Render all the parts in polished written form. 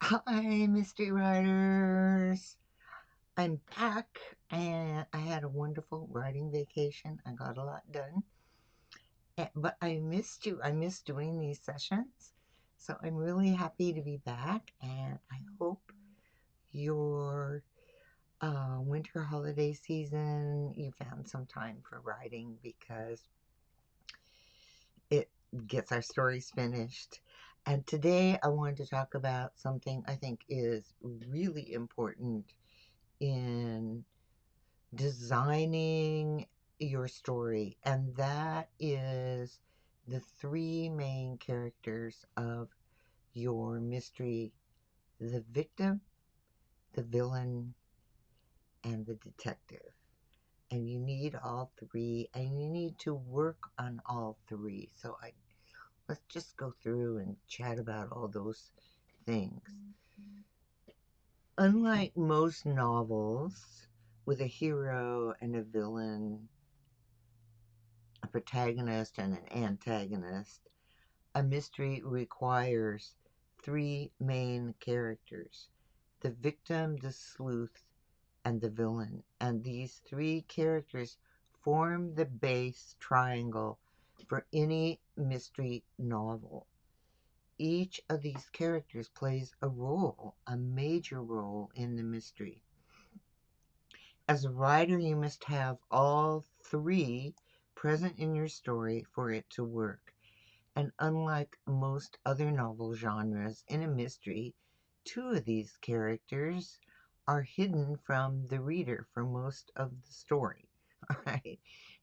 Hi, mystery writers. I'm back, and I had a wonderful writing vacation. I got a lot done, but I missed you. I missed doing these sessions, so I'm really happy to be back, and I hope your winter holiday season you found some time for writing because it gets our stories finished. And today I wanted to talk about something I think is really important in designing your story, and that is the three main characters of your mystery: the victim, the villain, and the detective. And you need all three, and you need to work on all three. So let's just go through and chat about all those things. Unlike most novels with a hero and a villain, a protagonist and an antagonist, a mystery requires three main characters: the victim, the sleuth, and the villain. And these three characters form the base triangle for any mystery novel. Each of these characters plays a role, a major role in the mystery. As a writer, you must have all three present in your story for it to work. And unlike most other novel genres, in a mystery, two of these characters are hidden from the reader for most of the story. All right.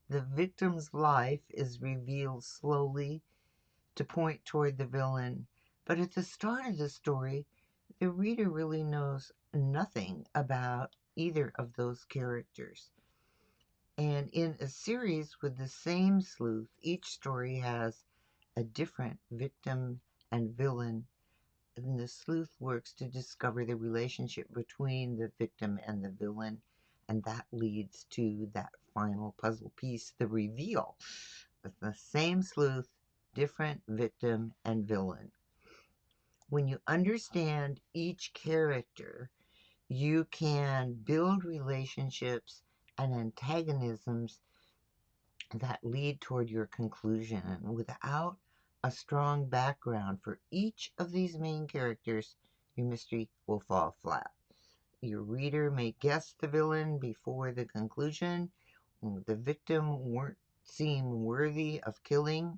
The victim's life is revealed slowly to point toward the villain, but at the start of the story, the reader really knows nothing about either of those characters. And in a series with the same sleuth, each story has a different victim and villain, and the sleuth works to discover the relationship between the victim and the villain, and that leads to that final puzzle piece, the reveal. It's the same sleuth, different victim and villain. When you understand each character, you can build relationships and antagonisms that lead toward your conclusion. And without a strong background for each of these main characters, your mystery will fall flat. Your reader may guess the villain before the conclusion. The victim won't seem worthy of killing,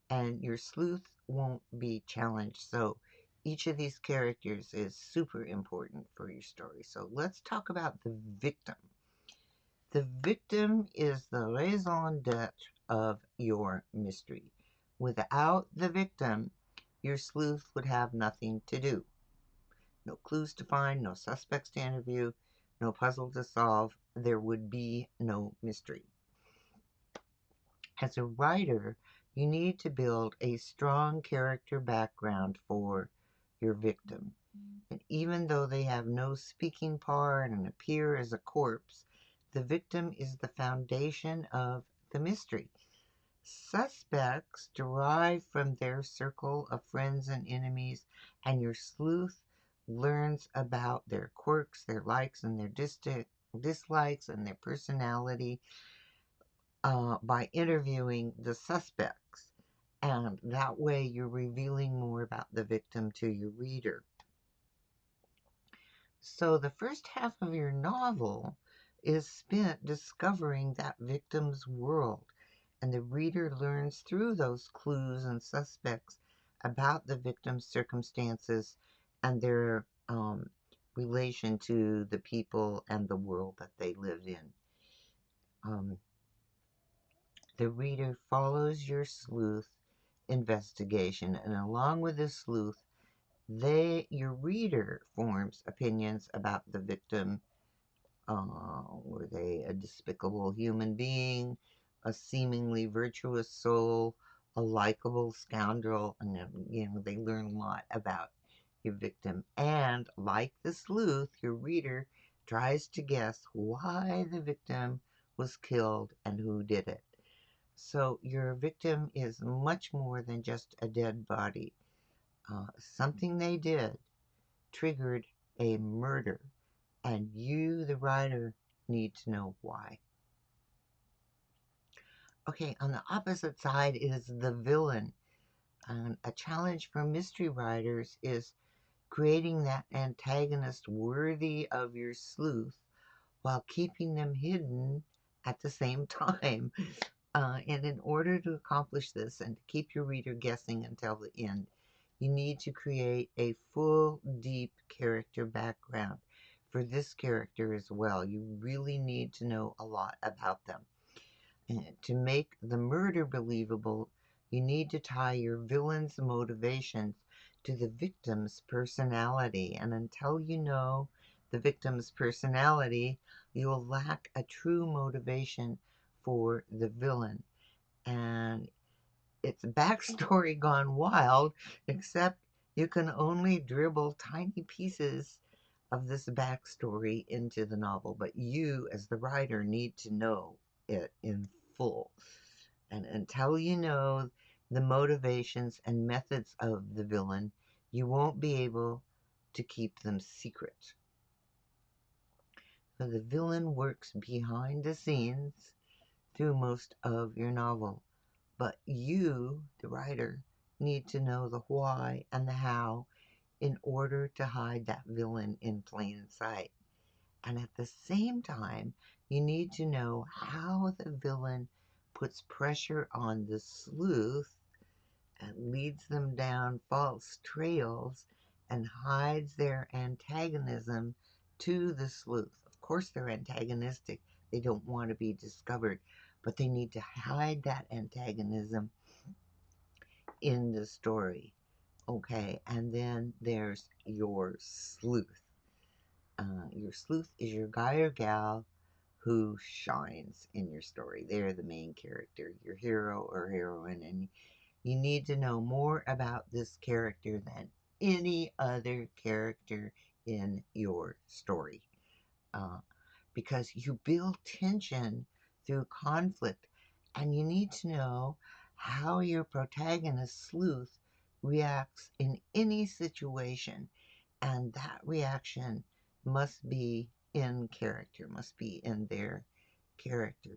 and your sleuth won't be challenged. So each of these characters is super important for your story. So let's talk about the victim. The victim is the raison d'etre of your mystery. Without the victim, your sleuth would have nothing to do. No clues to find, no suspects to interview, no puzzle to solve. There would be no mystery. As a writer, you need to build a strong character background for your victim. And even though they have no speaking part and appear as a corpse, the victim is the foundation of the mystery. Suspects derive from their circle of friends and enemies, and your sleuth learns about their quirks, their likes, and their dislikes, and their personality by interviewing the suspects. And that way you're revealing more about the victim to your reader. So the first half of your novel is spent discovering that victim's world, and the reader learns through those clues and suspects about the victim's circumstances and their relation to the people and the world that they lived in. Um, the reader follows your sleuth investigation, and along with the sleuth, your reader forms opinions about the victim. Were they a despicable human being, a seemingly virtuous soul, a likable scoundrel? And they learn a lot about your victim. And like the sleuth, your reader tries to guess why the victim was killed and who did it. So your victim is much more than just a dead body. Something they did triggered a murder, and you, the writer, need to know why. Okay, on the opposite side is the villain. A challenge for mystery writers is creating that antagonist worthy of your sleuth while keeping them hidden at the same time. And in order to accomplish this and to keep your reader guessing until the end, you need to create a full, deep character background for this character as well. You really need to know a lot about them. And to make the murder believable, you need to tie your villain's motivations to the victim's personality. And until you know the victim's personality, you'll lack a true motivation for the villain. And it's backstory gone wild, except you can only dribble tiny pieces of this backstory into the novel. But you, as the writer, need to know it in full. And until you know the motivations and methods of the villain, you won't be able to keep them secret. So the villain works behind the scenes through most of your novel. But you, the writer, need to know the why and the how in order to hide that villain in plain sight. And at the same time, you need to know how the villain puts pressure on the sleuth and leads them down false trails and hides their antagonism to the sleuth. Of course, they're antagonistic. They don't want to be discovered, but they need to hide that antagonism in the story. Okay, and then there's your sleuth. Your sleuth is your guy or gal who shines in your story. They're the main character, your hero or heroine, and you need to know more about this character than any other character in your story. Uh, because you build tension through conflict, and you need to know how your protagonist sleuth reacts in any situation, and that reaction must be in character, must be in their character.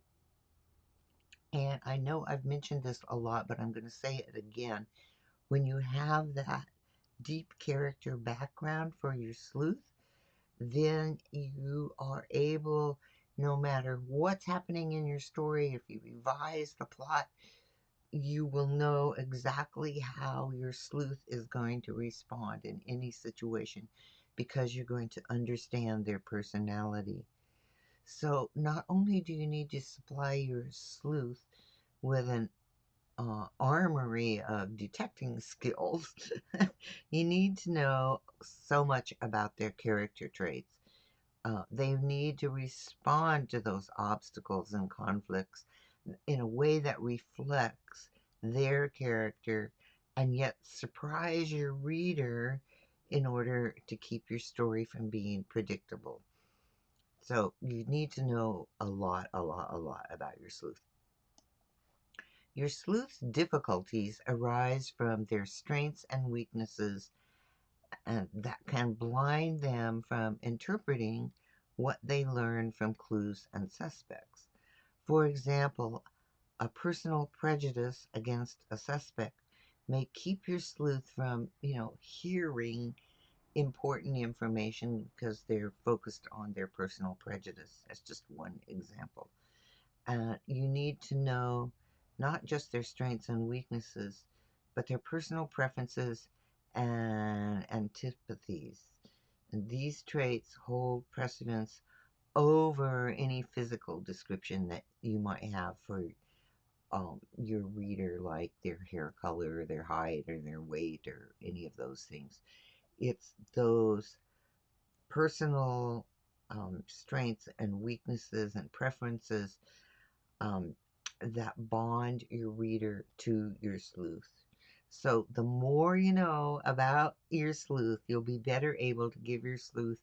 And I know I've mentioned this a lot, but I'm going to say it again. When you have that deep character background for your sleuth, then you are able, no matter what's happening in your story, if you revise the plot, you will know exactly how your sleuth is going to respond in any situation because you're going to understand their personality. So not only do you need to supply your sleuth with an armory of detecting skills, you need to know so much about their character traits. They need to respond to those obstacles and conflicts in a way that reflects their character and yet surprise your reader in order to keep your story from being predictable. So you need to know a lot about your sleuth. Your sleuth's difficulties arise from their strengths and weaknesses, and that can blind them from interpreting what they learn from clues and suspects. For example, a personal prejudice against a suspect may keep your sleuth from, hearing important information because they're focused on their personal prejudice. That's just one example. You need to know not just their strengths and weaknesses, but their personal preferences and antipathies. And these traits hold precedence over any physical description that you might have for your reader, like their hair color, their height, or their weight, or any of those things. It's those personal strengths and weaknesses and preferences um, that bond your reader to your sleuth. So the more you know about your sleuth, you'll be better able to give your sleuth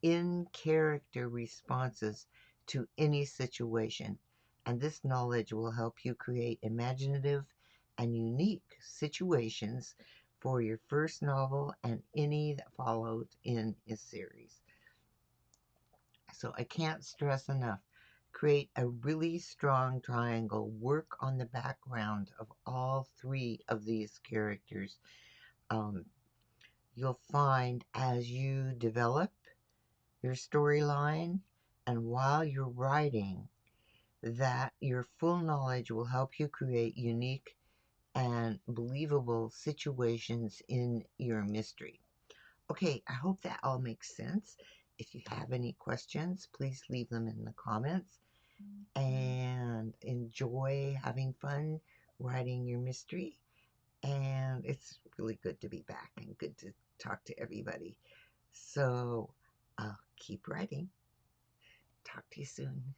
in character responses to any situation. And this knowledge will help you create imaginative and unique situations for your first novel and any that followed in a series. So I can't stress enough. Create a really strong triangle. Work on the background of all three of these characters. Um, you'll find as you develop your storyline and while you're writing that your full knowledge will help you create unique and believable situations in your mystery. Okay, I hope that all makes sense. If you have any questions, please leave them in the comments, and enjoy having fun writing your mystery. And it's really good to be back and good to talk to everybody. So I'll keep writing. Talk to you soon.